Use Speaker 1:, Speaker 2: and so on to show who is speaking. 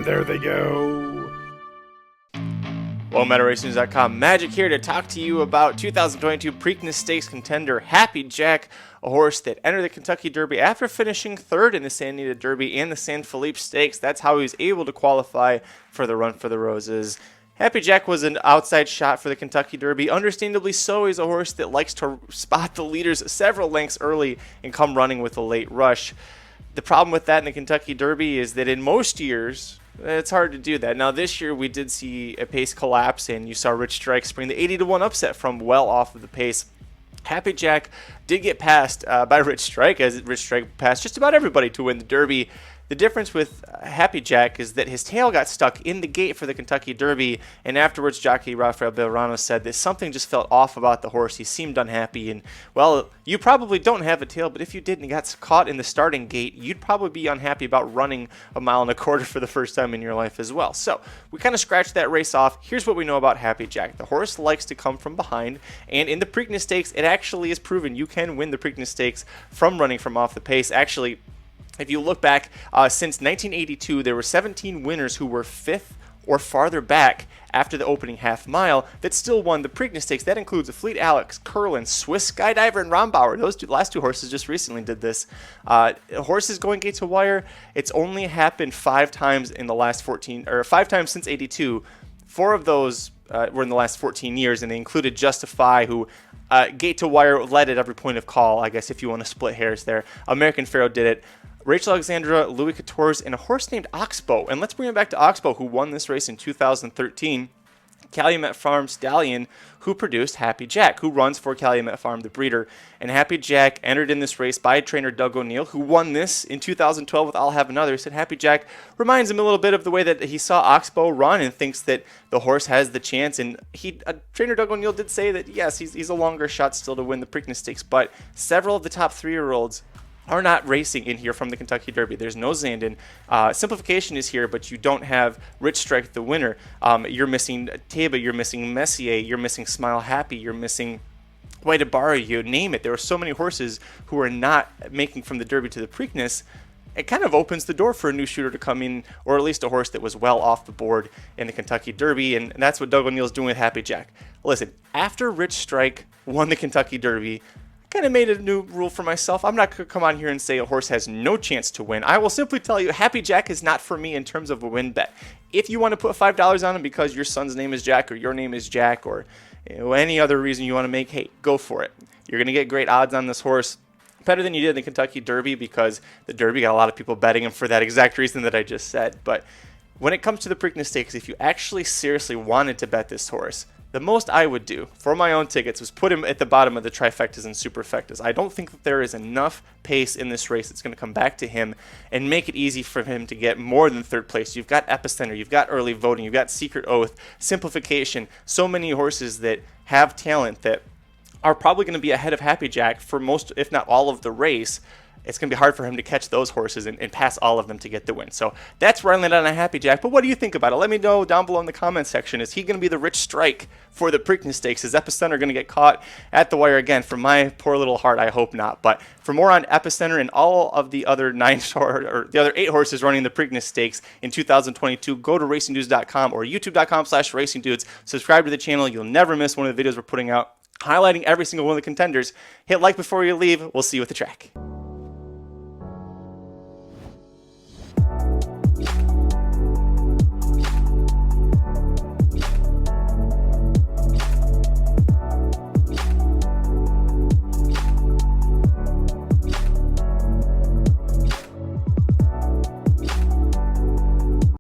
Speaker 1: And there they go.
Speaker 2: Well, MetaRacingNews.com Magic here to talk to you about 2022 Preakness Stakes contender Happy Jack, a horse that entered the Kentucky Derby after finishing third in the Santa Anita Derby and the San Felipe Stakes. That's how he was able to qualify for the Run for the Roses. Happy Jack was an outside shot for the Kentucky Derby. Understandably so, he's a horse that likes to spot the leaders several lengths early and come running with a late rush. The problem with that in the Kentucky Derby is that in most years, it's hard to do that. Now, this year we did see a pace collapse, and you saw Rich Strike spring the 80-1 upset from well off of the pace. Happy Jack did get passed by Rich Strike, as Rich Strike passed just about everybody to win the Derby. The difference with Happy Jack is that his tail got stuck in the gate for the Kentucky Derby, and afterwards jockey Rafael Belrano said that something just felt off about the horse. He seemed unhappy, and, well, you probably don't have a tail, but if you did and got caught in the starting gate, you'd probably be unhappy about running a mile and a quarter for the first time in your life as well. So we kind of scratched that race off. Here's what we know about Happy Jack. The horse likes to come from behind, and in the Preakness Stakes, it actually is proven you can win the Preakness Stakes from running from off the pace. Actually, if you look back, since 1982, there were 17 winners who were fifth or farther back after the opening half mile that still won the Preakness Stakes. That includes a Fleet Alex, Curlin, Swiss Skydiver, and Rombauer. Those last two horses just recently did this. Horses going gate to wire, it's only happened 5 times in the last 14, or 5 times since 82. 4 of those were in the last 14 years, and they included Justify, who gate to wire led at every point of call, I guess, if you want to split hairs there. American Pharoah did it. Rachel Alexandra, Louis Quatorze, and a horse named Oxbow. And let's bring it back to Oxbow, who won this race in 2013. Calumet Farm stallion, who produced Happy Jack, who runs for Calumet Farm, the breeder. And Happy Jack entered in this race by trainer Doug O'Neill, who won this in 2012 with I'll Have Another. He said Happy Jack reminds him a little bit of the way that he saw Oxbow run and thinks that the horse has the chance. And trainer Doug O'Neill did say that, yes, he's a longer shot still to win the Preakness Stakes, but several of the top 3-year-olds are not racing in here from the Kentucky Derby. There's no Zandon. Simplification is here, but you don't have Rich Strike, the winner. You're missing Teba, you're missing Messier, you're missing Smile Happy, you're missing White Ibarra, you name it. There are so many horses who are not making from the Derby to the Preakness. It kind of opens the door for a new shooter to come in, or at least a horse that was well off the board in the Kentucky Derby, and that's what Doug O'Neill's doing with Happy Jack. Listen, after Rich Strike won the Kentucky Derby, kind of made a new rule for myself. I'm not going to come on here and say a horse has no chance to win. I will simply tell you, Happy Jack is not for me in terms of a win bet. If you want to put $5 on him because your son's name is Jack or your name is Jack or any other reason you want to make, hey, go for it. You're going to get great odds on this horse. Better than you did in the Kentucky Derby, because the Derby got a lot of people betting him for that exact reason that I just said. But when it comes to the Preakness Stakes, if you actually seriously wanted to bet this horse, the most I would do for my own tickets was put him at the bottom of the trifectas and superfectas. I don't think that there is enough pace in this race that's going to come back to him and make it easy for him to get more than third place. You've got Epicenter, you've got Early Voting, you've got Secret Oath, Simplification, so many horses that have talent that are probably going to be ahead of Happy Jack for most, if not all, of the race. It's going to be hard for him to catch those horses and pass all of them to get the win. So that's where I landed on a Happy Jack. But what do you think about it? Let me know down below in the comment section. Is he going to be the Rich Strike for the Preakness Stakes? Is Epicenter going to get caught at the wire again? For my poor little heart, I hope not. But for more on Epicenter and all of the other 8 horses running the Preakness Stakes in 2022, go to racingdudes.com or youtube.com/racingdudes. Subscribe to the channel. You'll never miss one of the videos we're putting out highlighting every single one of the contenders. Hit like before you leave. We'll see you at the track.